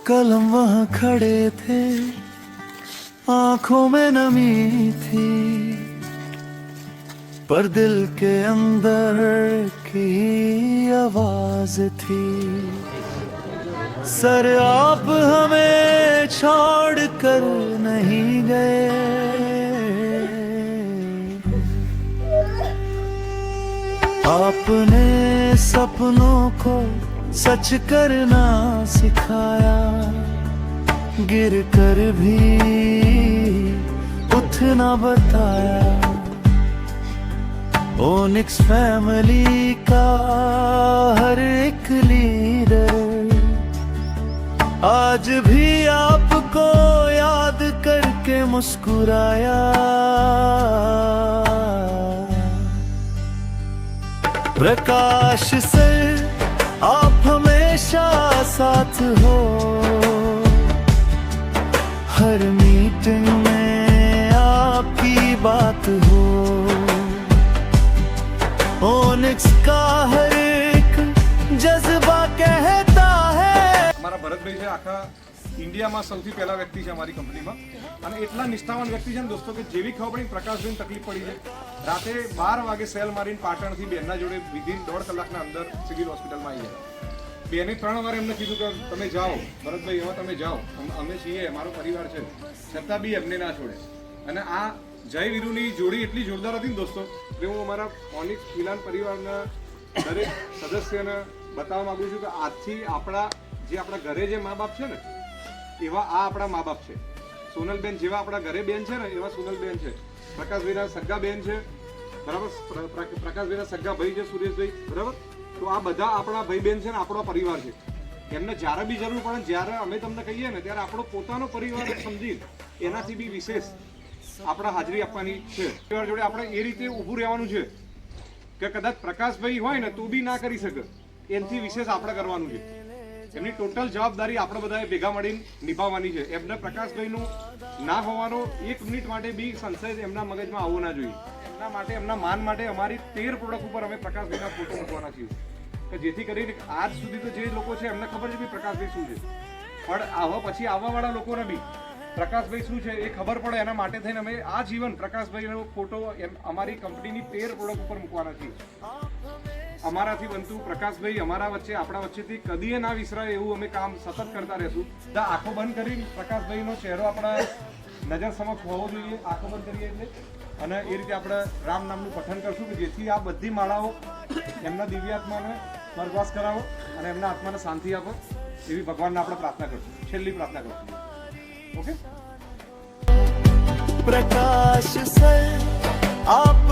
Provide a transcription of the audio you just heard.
कलम वहाँ खड़े थे, आंखों में नमी थी, पर दिल के अंदर की आवाज थी। सर आप हमें छोड़ कर नहीं गए, आपने सपनों को सच करना सिखाया, गिर कर भी उठना बताया। ओनिक्स फैमिली का हर एक लीडर आज भी आपको याद करके मुस्कुराया। प्रकाश सर आप हमेशा साथ हो, हर मीटिंग में आपकी बात हो। ओनिक्स का हर एक जज्बा कहता है। हमारा भरतભાઈ છે આખા ઇન્ડિયામાં સૌથી પહેલા વ્યક્તિ છે અમારી કંપનીમાં, અને એટલા નિષ્ઠાવાન વ્યક્તિ છે ને દોસ્તો કે જેવી ખબર પડી પ્રકાશભાઈને તકલીફ પડી છે, રાતે 12 વાગે સેલ મારીને પાટણથી બેનના જોડે વિધિન 1.5 કલાકના અંદર સિવિલ હોસ્પિટલમાં આવી ગયા। બેને 3 વાર એમને કીધું કે તમે જાઓ ભરતભાઈ, હવે તમે જાઓ, અમે છીએ, અમારો પરિવાર છે, છતાં બી એમને ના છોડે। અને આ જય વીરુની જોડી એટલી જોરદાર હતી ને દોસ્તો કે હું અમારા ઓનિક્સ મિલાન પરિવારના દરેક સદસ્યને બતાવવા માંગુ છું કે આજથી આપણા જે આપણા ઘરે જે મા બાપ છે ને એવા આ આપણા મા બાપ છે। સોનલબેન જેવા આપણા ઘરે બેન છે ને એવા સોનલબેન છે, પ્રકાશભાઈના સગા બેન છે, બરાબર, પ્રકાશભાઈના સગા ભાઈ છે સુરેશભાઈ, બરાબર। તો આ બધા આપણા ભાઈ બેન છે ને આપણો પરિવાર છે। એમને જ્યારે બી જરૂર પડે, જ્યારે અમે તમને કહીએ ને ત્યારે આપણો પોતાનો પરિવાર સમજી એનાથી બી વિશેષ આપણા હાજરી આપવાની છે। પરિવાર જોડે આપણે એ રીતે ઊભું રહેવાનું છે કે કદાચ પ્રકાશભાઈ હોય ને તો બી ના કરી શકે, એનાથી વિશેષ આપણે કરવાનું છે। એમની ટોટલ જવાબદારી આપણે બધાએ ભેગા મળીને નિભાવવાની છે। એમને પ્રકાશભાઈનું ના હોવાનો 1 મિનિટ માટે બી સંશય એમના મગજમાં આવવો ના જોઈએ। એમના માટે, એમના માન માટે અમારી 13 પ્રોડક્ટ ઉપર અમે પ્રકાશભાઈના ફોટો મૂકવાના છીએ કે જેથી કરીને આજ સુધી તો જે લોકો છે એમને ખબર છે કે પ્રકાશભાઈ શું છે, પણ આવા પછી આવવાવાળા લોકોને બી પ્રકાશભાઈ શું છે એ ખબર પડે, એના માટે થઈને અમે આ જીવન પ્રકાશભાઈનો ફોટો અમારી કંપનીની 13 પ્રોડક્ટ ઉપર મૂકવાના છીએ। અમારાથી બનતું પ્રકાશભાઈ અમારા વચ્ચે, આપણા વચ્ચેથી કદીએ ના વિસરાય એવું અમે કામ સતત કરતા રહેશું। આંખો બંધ કરી પ્રકાશભાઈનો ચહેરો આપણા નજર સમક્ષ હોવો જોઈએ, આંખો બંધ કરીએ એટલે, અને એ રીતે આપણે રામ નામનું પઠન કરશું કે જેથી આ બધી માળાઓ એમના દિવ્યાત્માને સ્વર્ગવાસ કરાવો અને એમના આત્માને શાંતિ આપો, એવી ભગવાનને આપણે પ્રાર્થના કરશું, છેલ્લી પ્રાર્થના કરશું। ओके प्रकाश से आप